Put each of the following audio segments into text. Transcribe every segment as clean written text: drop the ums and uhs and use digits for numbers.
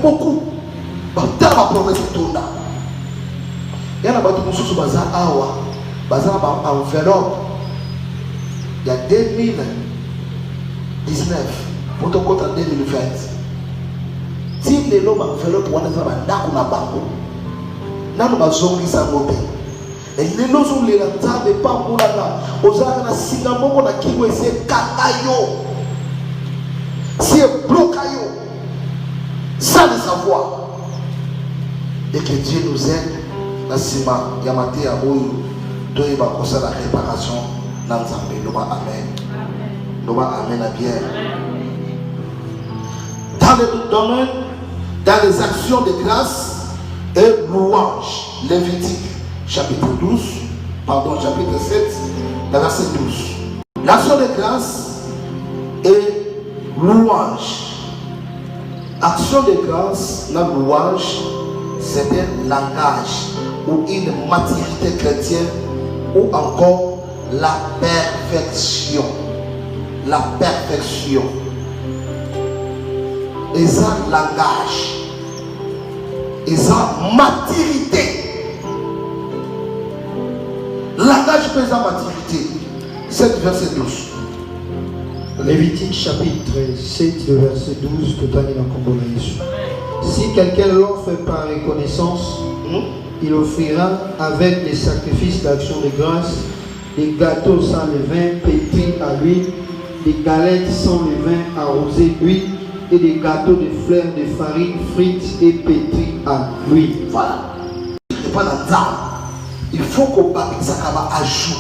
beaucoup. Dans ma promesse de tout là. Il y a un bateau sur bazar awa, bazar enveloppe. Il y a 2019 pour ton compte en 2020. Si les hommes enveloppe pour un exemple na bango, na no bazongi sa ngobe. Et les gens sont les lanzars de pas pour la osaka na singamoko na kigo ese kakayo. Si blocayo sans le savoir. Et que Dieu nous aide. La sima yamate ya oyo doye ba kosa la réparation dans Nzambe. Loba amen. Loba amen à bien. Dans le domaine, dans les actions de grâce et louange, Lévitique chapitre 7, le verset 12. L'action de grâce et louange. Action de grâce, la louange, c'est un langage ou une maturité chrétienne ou encore la perfection. La perfection. Et ça, langage. Et ça, maturité. Langage peut sa maturité. 7 verset 12. Lévitique chapitre 7, le verset 12, tout à l'heure. Si quelqu'un l'offre par reconnaissance, il offrira avec les sacrifices d'action de grâce des gâteaux sans levain pétris à l'huile, des galettes sans levain arrosées d'huile et des gâteaux de fleurs de farine frites et pétris à l'huile. Voilà. Il faut qu'on bâtisse ça comme ajout.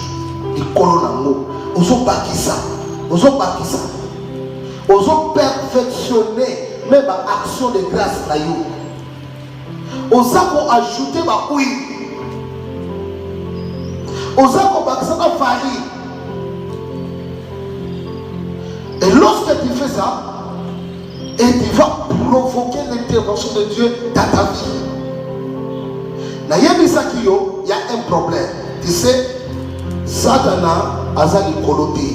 Il colonne on s'en bâtit ça. On s'en bâtit ça. On s'en perfectionner même l'action de grâce là. On s'en ajouter ma huile. On s'en bâtir ça comme farine. Et lorsque tu fais ça, et tu vas provoquer l'intervention de Dieu dans ta vie. Il y a un problème. Tu sais, Satana a le coloté.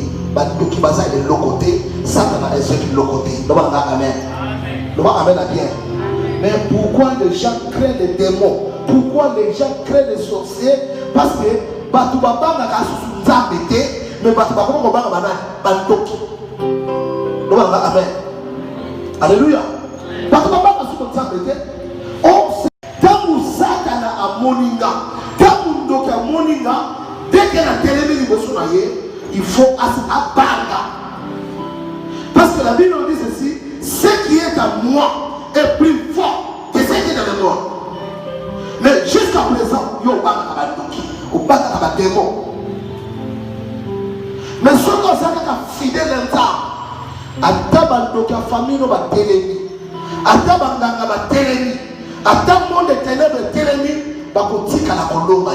Qui basa est de l'autre côté, Satana est de l'autre côté. Amen. Amen à bien. Mais pourquoi les gens créent des démons? Pourquoi les gens créent des sorciers? Parce que Batu Baba n'a qu'à se embêter, mais Batu Baba n'a pas de Amen. Alléluia. Batu Baba n'a pas se embêter. Oh, Tamu Satana a moninga. Tamu Ndoka a moninga. Dès qu'elle a télévisé, il faut abandonner. Parce que la Bible nous dit ceci: ce qui est à moi est plus fort que ce qui est dans le monde. Mais jusqu'à présent, il y a un démon. Mais ce qu'on est fidèle à ça, à ta famille, nous va télémi. À ta bande, va télémi. À ta monde de ténèbres, télémi, va continuer à la colombe.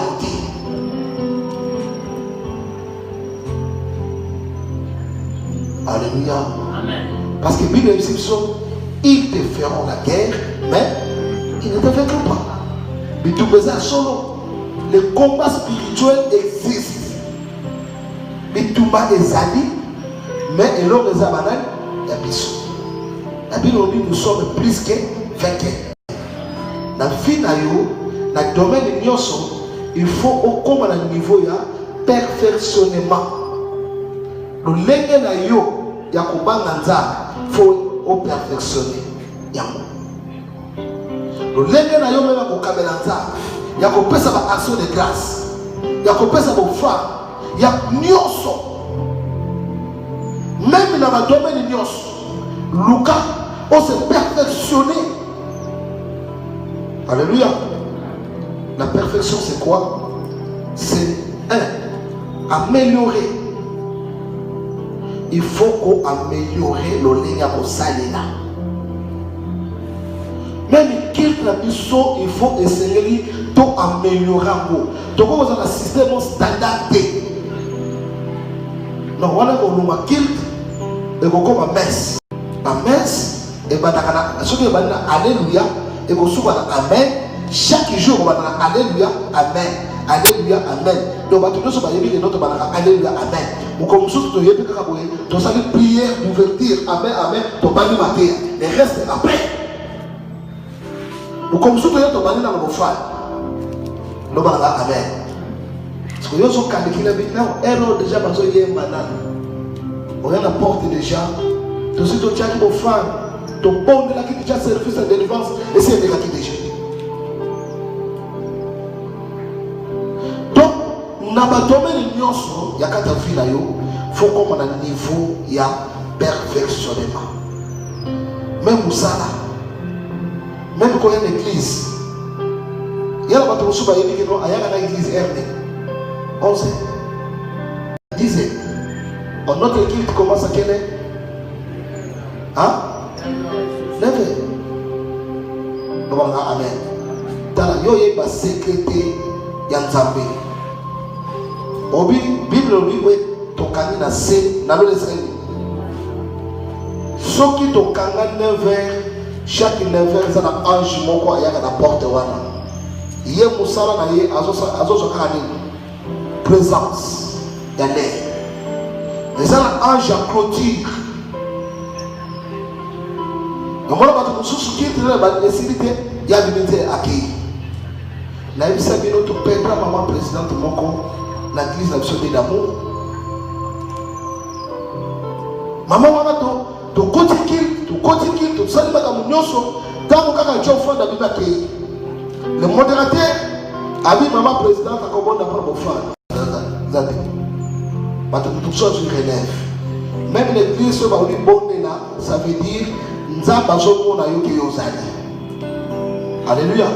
Alléluia. Amen. Parce que Bible dit ils te feront la guerre, mais ils ne te feront pas. Mais tu peux solo. Le combat spirituel existe. Mais tu vas les alliés, mais l'homme des amanades, il y a bisou. La Bible dit nous sommes plus que vainqueurs. Dans le fin, dans le domaine de Nyoso, il faut au combat à niveau de perfectionnement. Le lenge na yo ya kubanga nzaka faut au perfectionner yango. Le lenge na yo même kokabela nzaka ya kopesa ba action de grâce ya kopesa ba foi ya nyoso même dans le domaine nyoso Luka on se perfectionner. Alléluia. La perfection c'est quoi? C'est améliorer. Il faut qu'on améliore le ligne au salina. Même quelque mission, il faut essayer d'améliorer. Donc, on a un système standardisé. Donc, on a un kilt et on a un messe. Un messe, et on a un alléluia, et on a un amen. Chaque jour, on a un alléluia, amen. Alléluia, amen. Donc, on a un alléluia, amen. Nous commençons à faire prière d'ouverture, amen, amen. Pour pas nous mater. Les restes après. comme si tu étais dans le frère. Le bala amen. Parce que yo so calculé maintenant, erreur déjà parce que y a banane. On a la porte déjà. Tout ce que tu as qui mon frère, ton bon de la qui déjà service de délivrance et c'est de la qui déjà. Donc, n'a pas tombé les nyonso, y a qu'à ta vie là yo, faut comme on a un niveau y a perfectionnement. Même où ça là, même quand il y a une église. Il y a la bataille sur Baye qui non, il y a une église RD. 11 ans. 10 ans. Notre église commence à quelle heure? Hein? 9 ans. Nous allons amen. Dans la yoye ba sécurité yanzambe. Obi Bible obi we tokani na se na lo leseni. Soki tokanga 9 heures, chaque 9 heures ça na ange moko ayaka na porte wana. Yé musala na yé azo kani présence d'aller. Mais ça la ange à clôture. Donc voilà quand on se qui est la nécessité y a divinité accueilli. La vie ça vient notre père maman présidente moko l'église nationale d'amour. Maman wana to continue to salir ba munyoso tango kaka jofa da biba accueilli. Le modérateur a dit maman présidente à comment d'apprendre mon frère. Zadi. Maintenant tout ça je relève. Même l'église se va au bonne là, ça veut dire nzamba zomo na yoki yozali. Alléluia.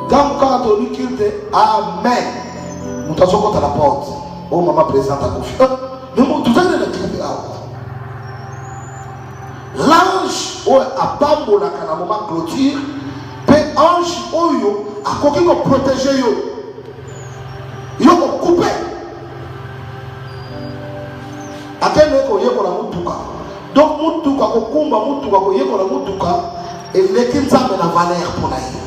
Quand on dit qu'il te amen. Nous t'avons à la porte. Oh maman présidente à confiance. Mais moi tout ça est l'église l'ange a bambola kana moment clôture pe ange oyo a koki ko protéger yo ko couper akene ko yeko la mutuka donc mutuka ko kumba mutuka ko yeko la mutuka et lekinzambe na valeur pour la vie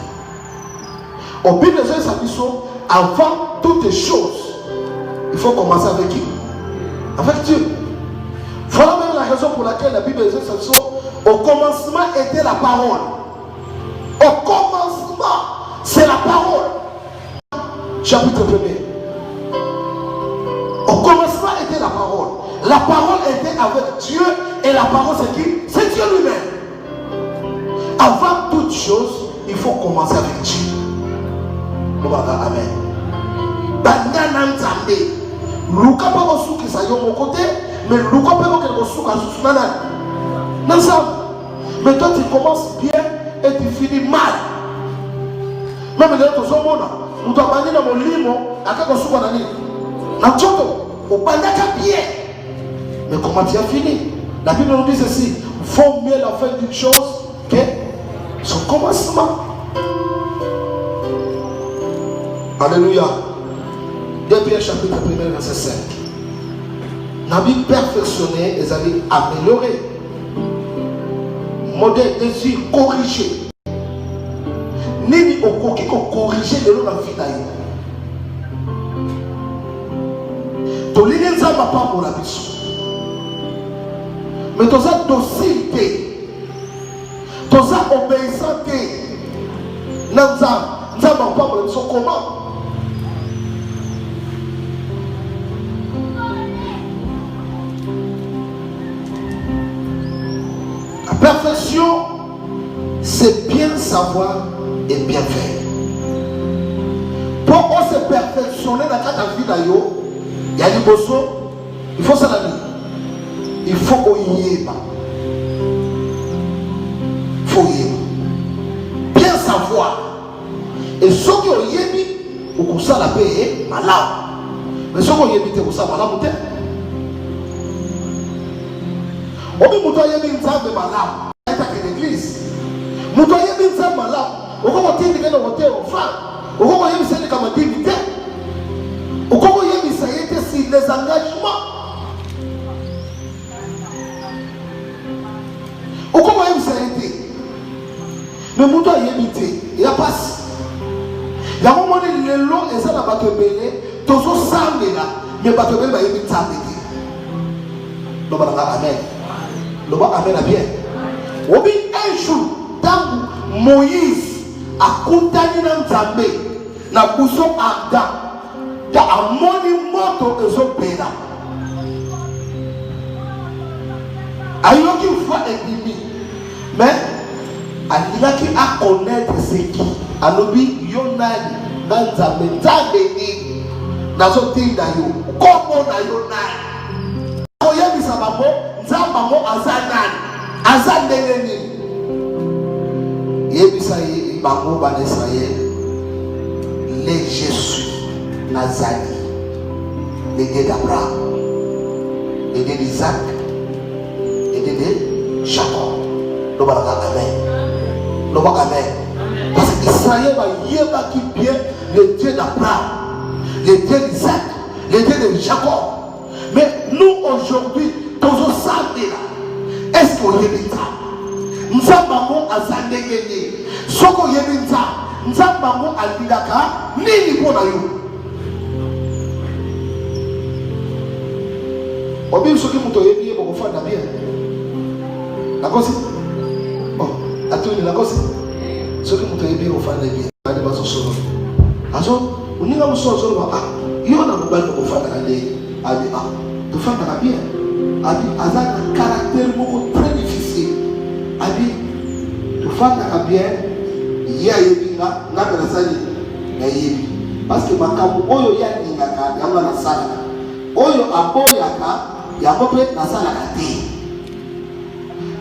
au but de ça biso avant toutes choses il faut commencer avec qui? Avec Dieu. Voilà même la raison pour laquelle la Bible dit que au commencement était la parole. Au commencement, c'est la parole. Chapitre 1er. Au commencement était la parole. La parole était avec Dieu et la parole c'est qui? C'est Dieu lui-même. Avant toute chose, il faut commencer avec Dieu. Amen. Bandana Nzambe. Luka pa kosuki sa yo mon côté, mais Luka pa kosuka susuna na ça. Mais toi tu commences bien et tu finis mal. Même les autres sont mona. Nous doit bani na molimo aka kosuka na nini? Na choto, au bandaka bien. Mais comment tu as fini? La Bible nous dit ceci, vaut mieux la fin d'une chose que son commencement. Alléluia. 2 Pierre chapitre 1 verset 5. Nabi perfectionné et avez amélioré. Modèle désir corrigé. Nini oko qui corriger de l'eau dans la vie d'ailleurs. To l'île nzamba pas pour la biso. Mais tu as docilité. Tu as obéissance. Nzamba pas pour la biso comment? Perfection, c'est bien savoir et bien faire. Pour on se perfectionner dans ta vie d'ailleurs, il y a des bossos, il faut ça la vie. Il faut qu'on y ait pas. Il faut y ait. Bien savoir. Et ceux qui ont y ait, ou ça la paix, malade. Mais ceux qui ont y ait, ou ça malade, obi muto yebi nzambe malamu ata ke l'église muto yebi nzambe malamu okoko tindi kana hotel ofra okoko yebi sene kama dignité okoko yebi ça était si les engagements okoko yebi ça était mais muto yebi te ya passe ya moment le long et ça na bato belé tozo sambela mais bato belé ba yebi nzambe te no bala amen. Le bas amène à bien. Obi un jour, Tant Moïse a condamné Nzambe na buso Adam ta amoni moto ezopela ayoki fois ennemi mais alingaki a connaître ce qui alobi yonani na Nzambe nzambe nazotinda yo komo na yonani koyebisa bango nzamba mo azanani azandenge nini yebisa bango bana Israël les Jésus Nazari les dieux d'Abraham les dieux d'Isaac les dieux de Jacob le bala amen le bala amen parce que Israël va yeba qui bien les dieux d'Abraham les dieux d'Isaac les dieux de Jacob mais nous aujourd'hui tous samedi là est-ce qu'on y est nzamba mo azandenge ni soko yebi nzamba mo alingaka nini pona yo obi soki muto yebi yebo kofanda bien nakosi oh atuni nakosi soki muto yebi kofanda bien bade baso solo aso uninga muso solo ba yo na mobali kofanda kale abi to fanda bien abi azana caractère moko très difficile abi tofandaka bien ye ayebi nga mpe nasali nayebi parce que makambo oyo ye alingaka yango nasalaka oyo aboyaka yango mpe nasalaka te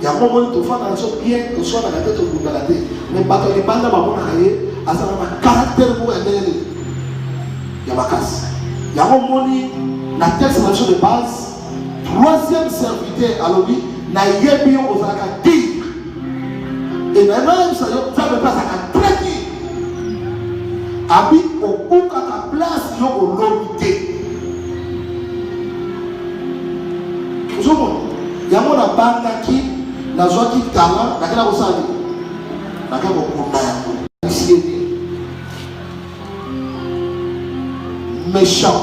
yango moni tofandaka so bien toswanaka te tobundaka te mais bato libanda bamonaka ye azalaka na caractère moko ya ndenge ya makasi yango moni na texte na biso de base troisième serviteur alobi nayebi yo ozalaka dire et même ça ne passe à traiter abi okuka ka place yo olomité zomo yango na bangaki nazwaki tala nakela kosali nakela kokunda yango ici méchant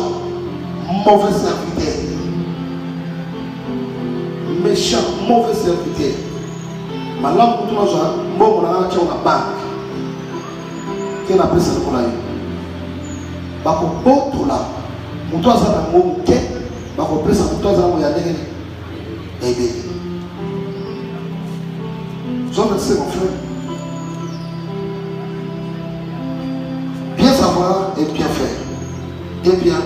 mauvais serviteur méchant mauvais serviteur malamu kutuma za mbongo na acha una bank kena pesa kuna hiyo bako botola mtu azana mbongo ke bako pesa mtu azana ya ndenge ebe zote c'est mon frère bien savoir et bien faire et bien